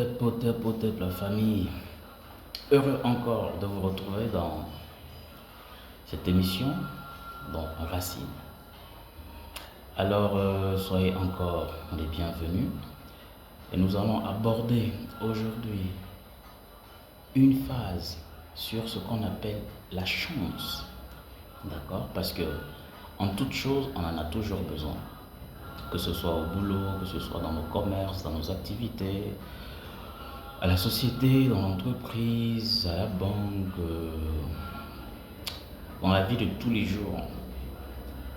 Potep, la famille. Heureux encore de vous retrouver dans cette émission, dans Racine. Alors, soyez encore les bienvenus. Et nous allons aborder aujourd'hui une phase sur ce qu'on appelle la chance. D'accord? Parce que en toute chose, on en a toujours besoin. Que ce soit au boulot, que ce soit dans nos commerces, dans nos activités, à la société, dans l'entreprise, à la banque, dans la vie de tous les jours,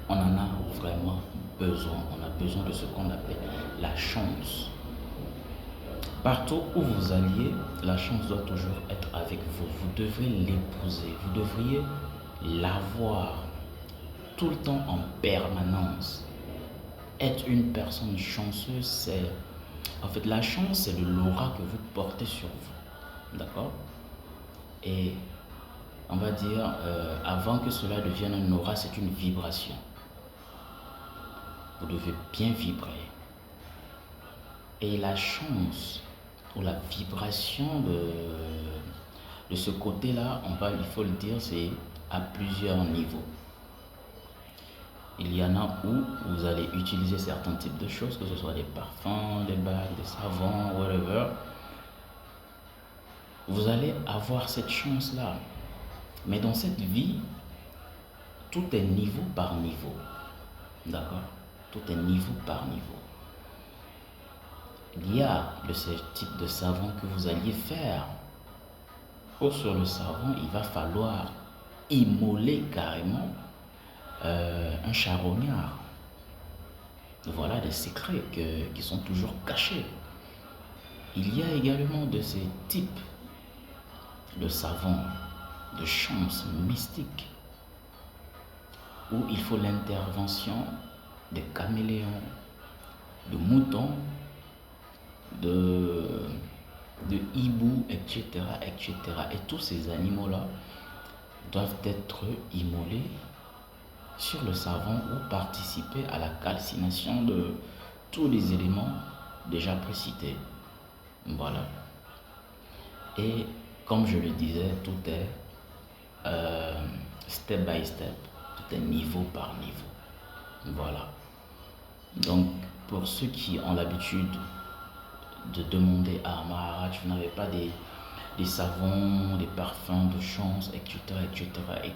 on en a vraiment besoin. On a besoin de ce qu'on appelle la chance. Partout où vous alliez, la chance doit toujours être avec vous. Vous devrez l'épouser, vous devriez l'avoir tout le temps en permanence. Être une personne chanceuse, c'est... En fait, la chance, c'est l'aura que vous portez sur vous. D'accord? Et on va dire, avant que cela devienne un aura, c'est une vibration. Vous devez bien vibrer. Et la chance, ou la vibration de ce côté-là, il faut le dire, c'est à plusieurs niveaux. Il y en a où vous allez utiliser certains types de choses, que ce soit des parfums, des bagues, des savons, whatever. Vous allez avoir cette chance-là. Mais dans cette vie, tout est niveau par niveau. D'accord? Tout est niveau par niveau. Il y a de ce type de savon que vous alliez faire. Or, sur le savon, il va falloir immoler carrément un charognard. Voilà des secrets qui sont toujours cachés. Il y a également de ces types de savons, de chance mystique, où il faut l'intervention de caméléons, de moutons, de hibou, etc., etc. Et tous ces animaux-là doivent être immolés sur le savon ou participer à la calcination de tous les éléments déjà précités. Voilà. Et comme je le disais, tout est step by step, tout est niveau par niveau. Voilà. Donc, pour ceux qui ont l'habitude de demander à Maharaj, vous n'avez pas des savons, des parfums de chance, etc., etc. Et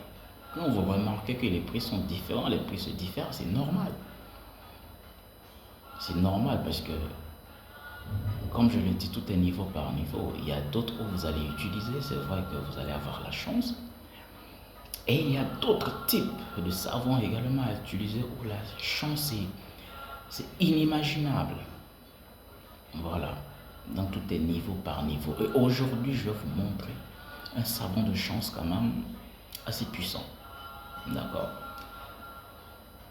quand vous remarquez que les prix sont différents, les prix se diffèrent, c'est normal. C'est normal parce que, comme je le dis, tout est niveau par niveau. Il y a d'autres où vous allez utiliser, c'est vrai que vous allez avoir la chance. Et il y a d'autres types de savons également à utiliser où la chance c'est inimaginable. Voilà. Donc tout est niveau par niveau. Et aujourd'hui, je vais vous montrer un savon de chance quand même assez puissant. D'accord?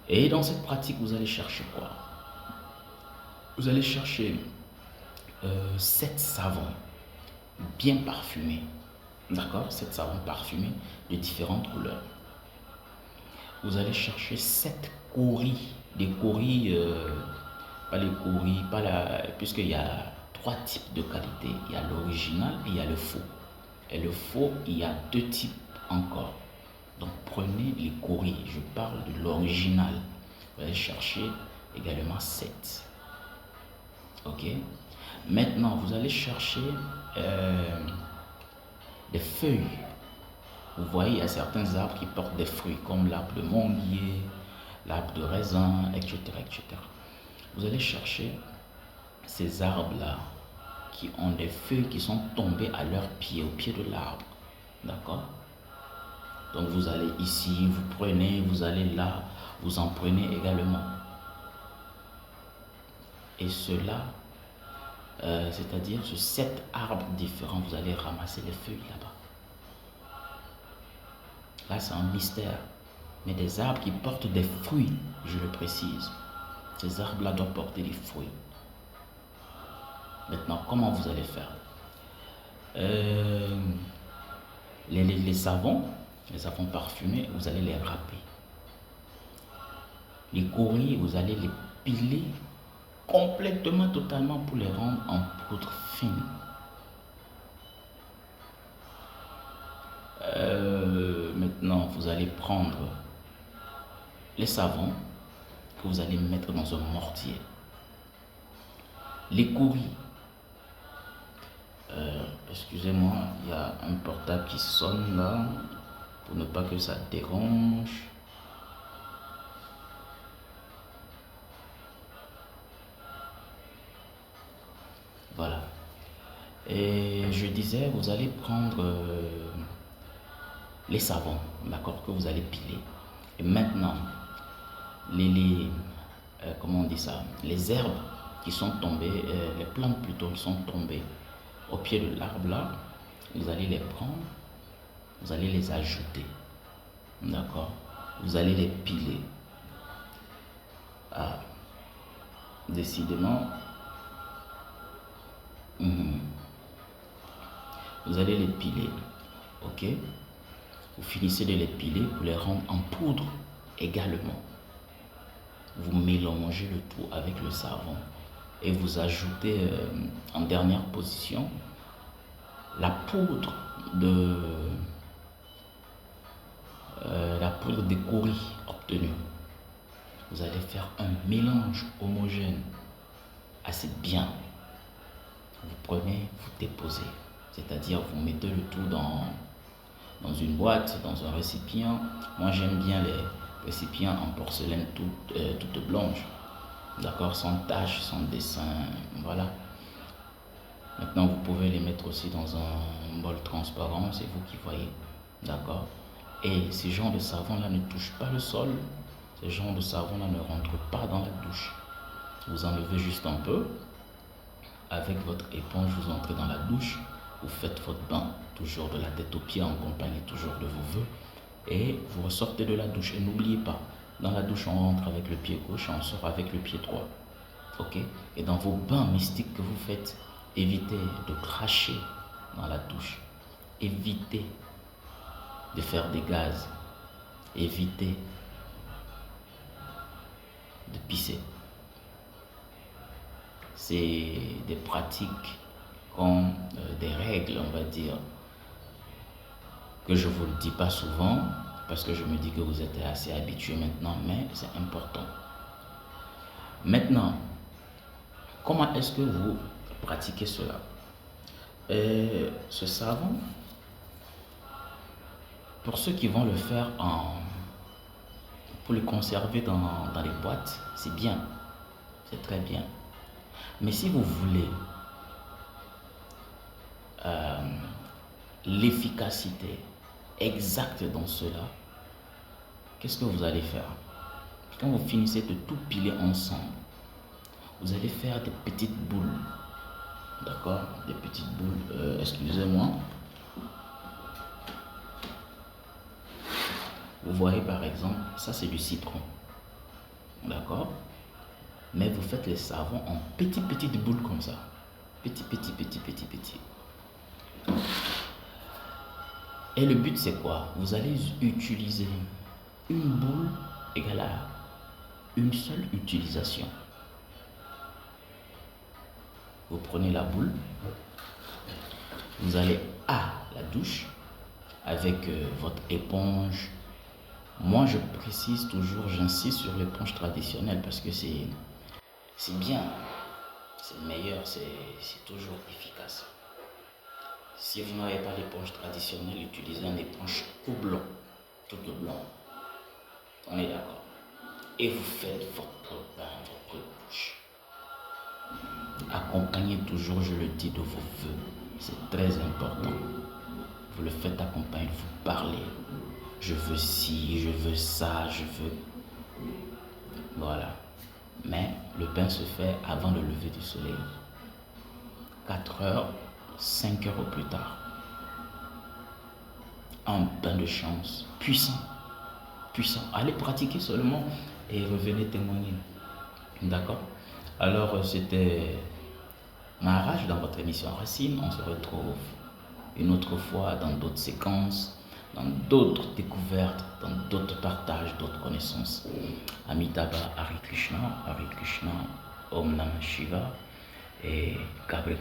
Et dans cette pratique, vous allez chercher quoi? Vous allez chercher 7 savons bien parfumés. D'accord? 7 savons parfumés de différentes couleurs. Vous allez chercher 7 coris. Des coris, pas les coris, puisqu'il y a 3 types de qualité. Il y a l'original et il y a le faux. Et le faux, il y a 2 types encore. Donc prenez les coris. Je parle de l'original. Vous allez chercher également 7. Ok? Maintenant, vous allez chercher des feuilles. Vous voyez, il y a certains arbres qui portent des fruits, comme l'arbre de manguier, l'arbre de raisin, etc., etc. Vous allez chercher ces arbres-là qui ont des feuilles qui sont tombées à leurs pieds, au pied de l'arbre. D'accord? Donc vous allez ici, vous prenez, vous allez là, vous en prenez également. Et cela, c'est-à-dire sur 7 arbres différents, vous allez ramasser les feuilles là-bas. Là, c'est un mystère. Mais des arbres qui portent des fruits, je le précise. Ces arbres-là doivent porter des fruits. Maintenant, comment vous allez faire? Les savons parfumés, vous allez les râper. Les coris, vous allez les piler complètement, totalement pour les rendre en poudre fine. Maintenant, vous allez prendre les savons que vous allez mettre dans un mortier. Les couris. Excusez-moi, il y a un portable qui sonne là, pour ne pas que ça dérange. Voilà. Et je disais, vous allez prendre les savons, d'accord, que vous allez piler. Et maintenant, comment on dit ça, les herbes qui sont tombées, les plantes plutôt qui sont tombées au pied de l'arbre là, vous allez les prendre, vous allez les ajouter, d'accord, vous allez les piler. Ah, décidément, vous allez les piler, ok, vous finissez de les piler pour les rendre en poudre également. Vous mélangez le tout avec le savon et vous ajoutez en dernière position la poudre de couris obtenue. Vous allez faire un mélange homogène assez bien. Vous prenez, vous déposez, c'est-à-dire vous mettez le tout dans une boîte, dans un récipient. Moi j'aime bien les récipients en porcelaine toute blanche, d'accord, sans tache, sans dessin, voilà. Maintenant vous pouvez les mettre aussi dans un bol transparent, c'est vous qui voyez, d'accord. Et ces genres de savon là ne touchent pas le sol, ces genres de savon là ne rentrent pas dans la douche. Vous enlevez juste un peu, avec votre éponge vous entrez dans la douche, vous faites votre bain, toujours de la tête aux pieds, accompagné toujours de vos vœux, et vous ressortez de la douche. Et n'oubliez pas, dans la douche on rentre avec le pied gauche et on sort avec le pied droit, ok. Et dans vos bains mystiques que vous faites, évitez de cracher dans la douche, évitez de faire des gaz, évitez de pisser. C'est des pratiques comme des règles, on va dire, que je ne vous le dis pas souvent parce que je me dis que vous êtes assez habitués maintenant, mais c'est important. Maintenant, comment est-ce que vous pratiquez cela? Ce savon, pour ceux qui vont le faire pour le conserver dans les boîtes, c'est bien, c'est très bien. Mais si vous voulez l'efficacité exacte dans cela, qu'est-ce que vous allez faire? Quand vous finissez de tout piler ensemble, vous allez faire des petites boules, d'accord, des petites boules, excusez-moi. Vous voyez par exemple, ça c'est du citron, d'accord, mais vous faites les savons en petites boules comme ça, petit. Et le but c'est quoi? Vous allez utiliser une boule égale à une seule utilisation. Vous prenez la boule, vous allez à la douche avec votre éponge. Moi je précise toujours, j'insiste sur l'éponge traditionnelle parce que c'est bien, c'est meilleur, c'est toujours efficace. Si vous n'avez pas l'éponge traditionnelle, utilisez une éponge tout blanc, toute blanc. On est d'accord. Et vous faites votre bain, votre douche. Accompagnez toujours, je le dis, de vos vœux. C'est très important. Vous le faites accompagner, vous parlez. Je veux ci, je veux ça, je veux... Voilà. Mais le bain se fait avant le lever du soleil. 4 heures, 5 heures au plus tard. Un bain de chance puissant. Allez pratiquer seulement et revenez témoigner. D'accord? Alors, c'était Maharaj dans votre émission Racine. On se retrouve une autre fois dans d'autres séquences, dans d'autres découvertes, dans d'autres partages, d'autres connaissances. Amitabha, Hare Krishna, Om Namah Shiva et Gabre.